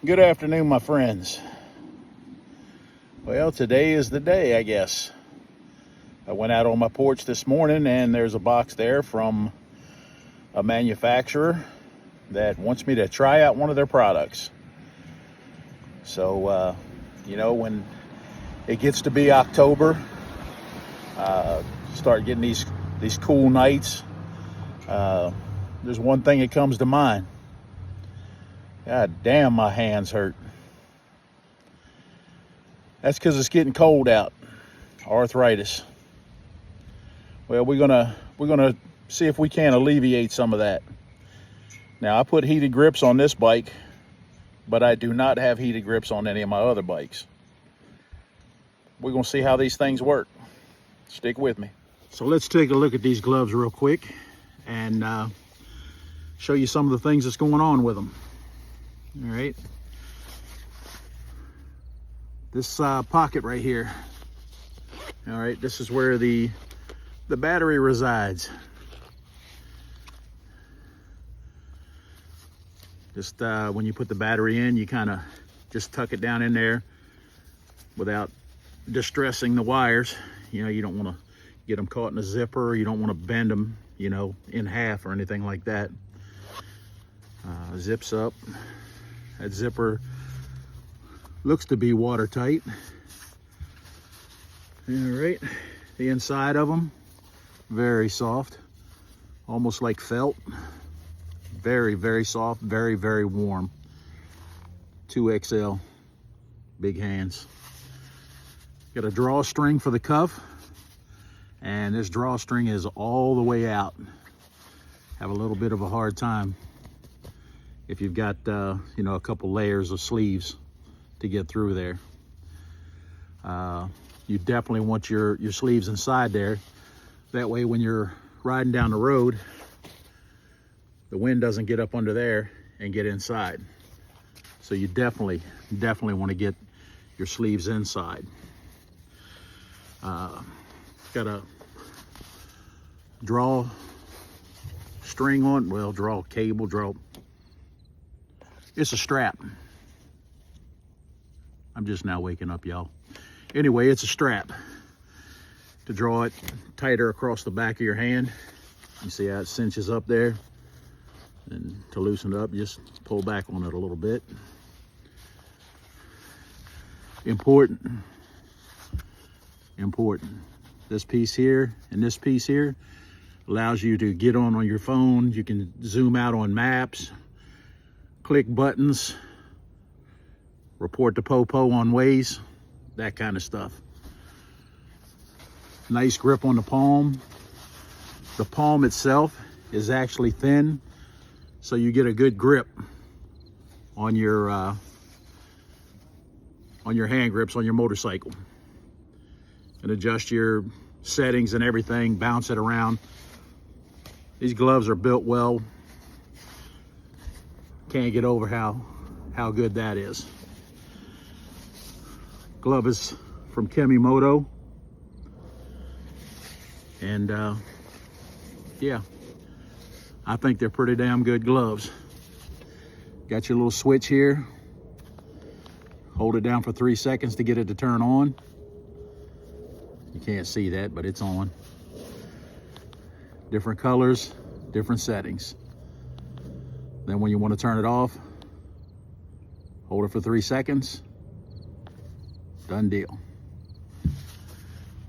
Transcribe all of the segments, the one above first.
Good afternoon, my friends. Well, today is the day, I guess. I went out on my porch this morning and there's a box there from a manufacturer that wants me to try out one of their products. So, when it gets to be October, start getting these cool nights, there's one thing that comes to mind. God damn, my hands hurt. That's because it's getting cold out. Arthritis. Well, we're gonna see if we can alleviate some of that. Now, I put heated grips on this bike, but I do not have heated grips on any of my other bikes. We're gonna see how these things work. Stick with me. So let's take a look at these gloves real quick and show you some of the things that's going on with them. All right. This pocket right here. All right, this is where the battery resides. Just when you put the battery in, you kind of just tuck it down in there without distressing the wires. You know, you don't want to get them caught in a zipper. You don't want to bend them, in half or anything like that. Zips up. That zipper looks to be watertight. All right, the inside of them, very soft, almost like felt. Very, very soft, very, very warm. 2XL, big hands. Got a drawstring for the cuff, and this drawstring is all the way out. Have a little bit of a hard time if you've got, a couple layers of sleeves to get through there. You definitely want your sleeves inside there. That way when you're riding down the road, the wind doesn't get up under there and get inside. So you definitely want to get your sleeves inside. Got a draw string on, draw cable, it's a strap. I'm just now waking up, y'all. Anyway, it's a strap to draw it tighter across the back of your hand. You see how it cinches up there? And to loosen it up, just pull back on it a little bit. Important. This piece here and this piece here allows you to get on your phone. You can zoom out on maps, click buttons, report to Popo on Waze, that kind of stuff. Nice grip on the palm. The palm itself is actually thin, so you get a good grip on your hand grips on your motorcycle. And adjust your settings and everything, bounce it around. These gloves are built well. Can't get over how good that is. Glove is from Kemimoto. And yeah, I think they're pretty damn good gloves. Got your little switch here. Hold it down for 3 seconds to get it to turn on. You can't see that, but it's on. Different colors, different settings. Then when you want to turn it off, hold it for 3 seconds. Done deal.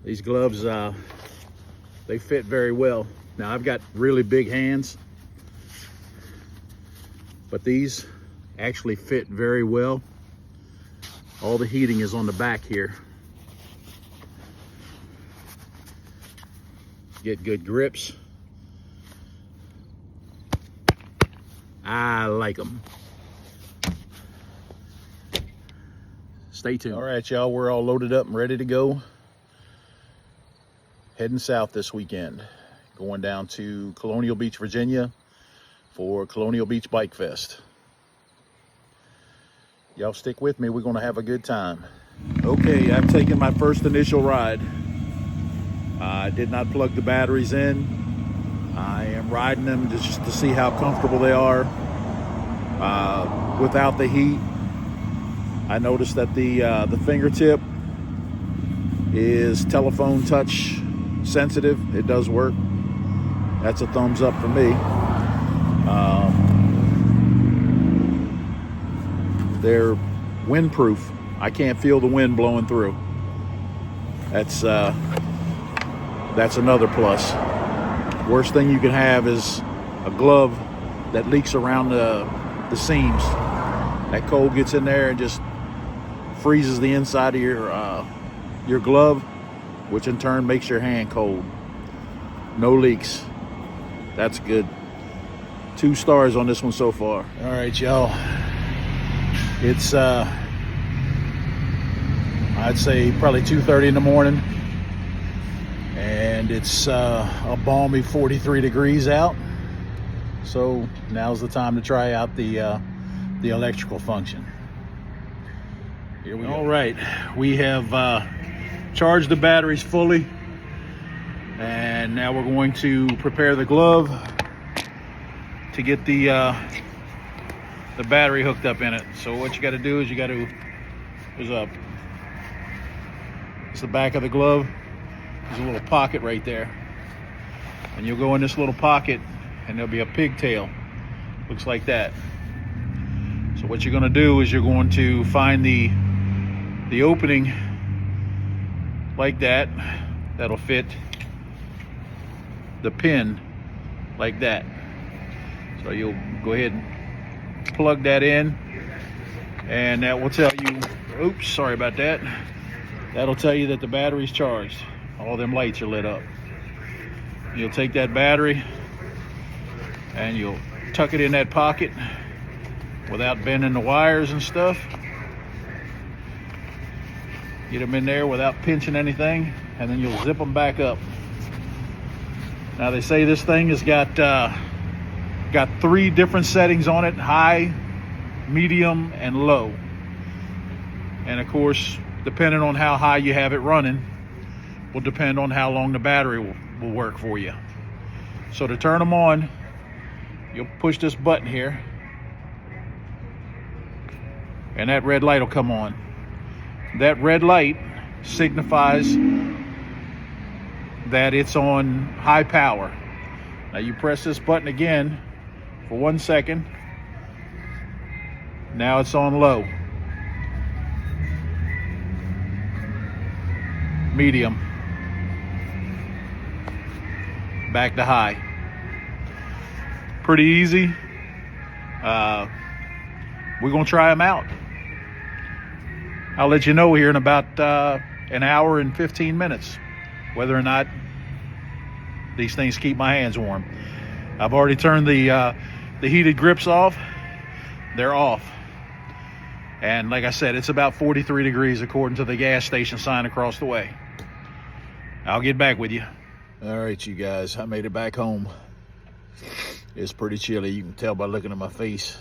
These gloves, they fit very well. Now I've got really big hands, but these actually fit very well. All the heating is on the back here. Get good grips. I like them. Stay tuned. All right, y'all, we're all loaded up and ready to go. Heading south this weekend. Going down to Colonial Beach, Virginia for Colonial Beach Bike Fest. Y'all stick with me, we're gonna have a good time. Okay, I've taken my first initial ride. I did not plug the batteries in. I am riding them just to see how comfortable they are without the heat. I noticed that the fingertip is telephone touch sensitive. It does work. That's a thumbs up for me. They're windproof. I can't feel the wind blowing through. That's another plus. Worst thing you can have is a glove that leaks around the seams. That cold gets in there and just freezes the inside of your glove, which in turn makes your hand cold. No leaks. That's good. 2 stars on this one so far. All right, y'all. It's I'd say probably 2:30 in the morning, and it's a balmy 43 degrees out. So now's the time to try out the electrical function. Here we go. All right, we have charged the batteries fully, and now we're going to prepare the glove to get the battery hooked up in it. So what you got to do is it's the back of the glove. There's a little pocket right there, and you'll go in this little pocket, and there'll be a pigtail. Looks like that. So what you're going to do is you're going to find the opening like that. That'll fit the pin like that. So you'll go ahead and plug that in, and that will tell you, oops, sorry about that. That'll tell you that the battery's charged. All them lights are lit up. You'll take that battery and you'll tuck it in that pocket without bending the wires and stuff. Get them in there without pinching anything, and then you'll zip them back up. Now they say this thing has got 3 different settings on it: high, medium, and low. And of course, depending on how high you have it running will depend on how long the battery will work for you. So to turn them on, you'll push this button here, and that red light will come on. That red light signifies that it's on high power. Now you press this button again for 1 second. Now it's on low. Medium. Back to high. Pretty easy. We're gonna try them out. I'll let you know here in about an hour and 15 minutes whether or not these things keep my hands warm. I've already turned the heated grips off. They're off. And like I said, it's about 43 degrees according to the gas station sign across the way. I'll get back with you. All right, you guys, I made it back home. It's pretty chilly. You can tell by looking at my face.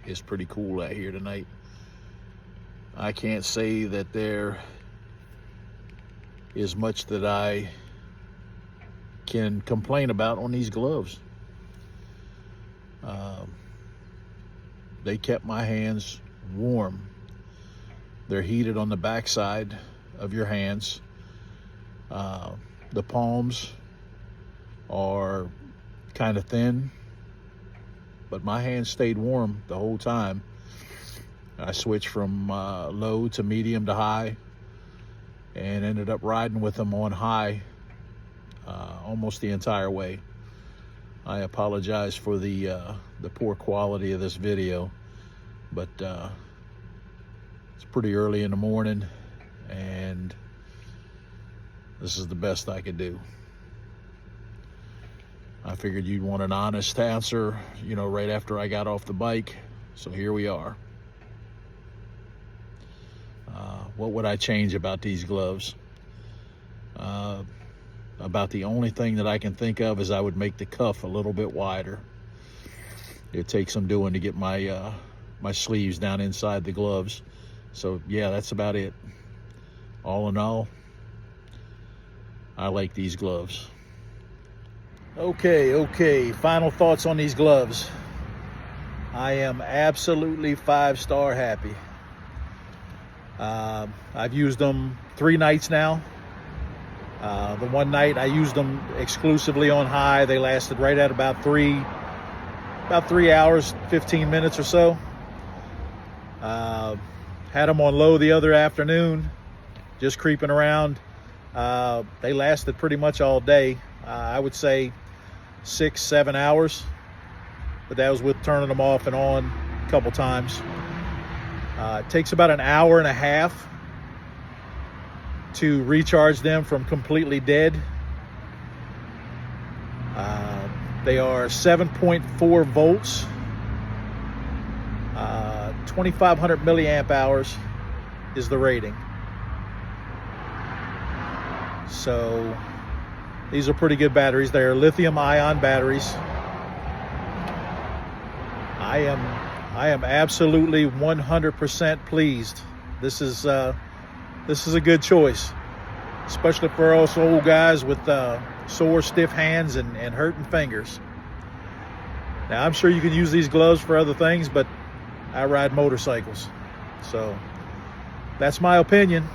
It's pretty cool out here tonight. I can't say that there is much that I can complain about on these gloves. They kept my hands warm. They're heated on the backside of your hands. The palms are kind of thin, but my hands stayed warm the whole time. I switched from low to medium to high and ended up riding with them on high almost the entire way. I apologize for the poor quality of this video, but it's pretty early in the morning and this is the best I could do. I figured you'd want an honest answer, you know, right after I got off the bike. So here we are. What would I change about these gloves? About the only thing that I can think of is I would make the cuff a little bit wider. It takes some doing to get my my sleeves down inside the gloves. So yeah, that's about it. All in all, I like these gloves. Okay, final thoughts on these gloves. I am absolutely 5-star happy. I've used them 3 nights now. The one night I used them exclusively on high. They lasted right at about 3 hours, 15 minutes or so. Had them on low the other afternoon, just creeping around. They lasted pretty much all day. I would say 6-7 hours, but that was with turning them off and on a couple times. It takes about an hour and a half to recharge them from completely dead. They are 7.4 volts, 2,500 milliamp hours is the rating. So these are pretty good batteries. They are lithium ion batteries. I am absolutely 100% pleased. This is a good choice, especially for us old guys with sore, stiff hands and hurting fingers. Now, I'm sure you can use these gloves for other things, but I ride motorcycles, so that's my opinion.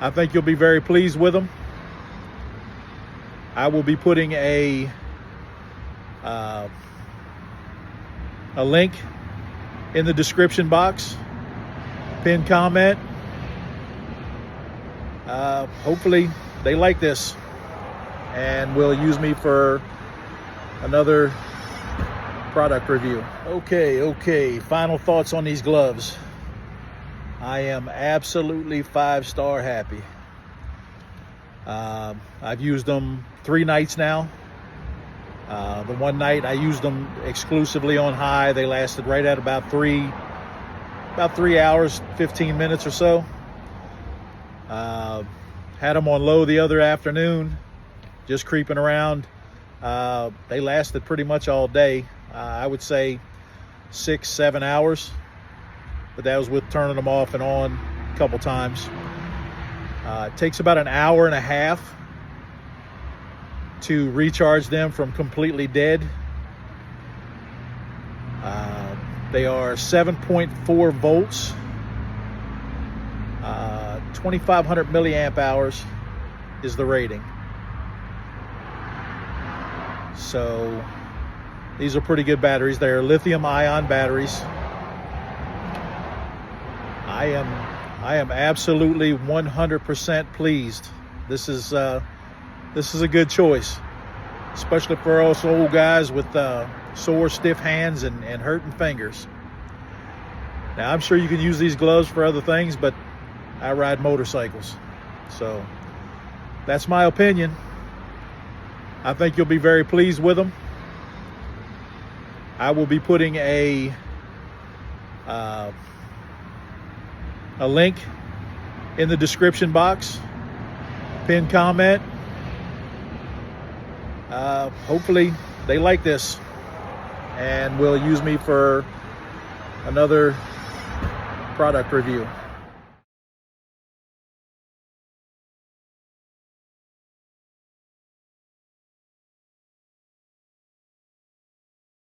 I think you'll be very pleased with them. I will be putting a link in the description box, pinned comment. Hopefully they like this and will use me for another product review. Okay, final thoughts on these gloves. I am absolutely 5-star happy. I've used them 3 nights now. The one night I used them exclusively on high. They lasted right at about 3 hours, 15 minutes or so. Had them on low the other afternoon, just creeping around. They lasted pretty much all day. I would say 6-7 hours, but that was with turning them off and on a couple times. It takes about an hour and a half to recharge them from completely dead. They are 7.4 volts, 2,500 milliamp hours is the rating. So these are pretty good batteries. They are lithium ion batteries. I am absolutely 100% pleased. This is a good choice, especially for us old guys with sore, stiff hands and hurting fingers. Now, I'm sure you can use these gloves for other things, but I ride motorcycles, so that's my opinion. I think you'll be very pleased with them. I will be putting a link in the description box, pinned comment. Hopefully they like this and will use me for another product review.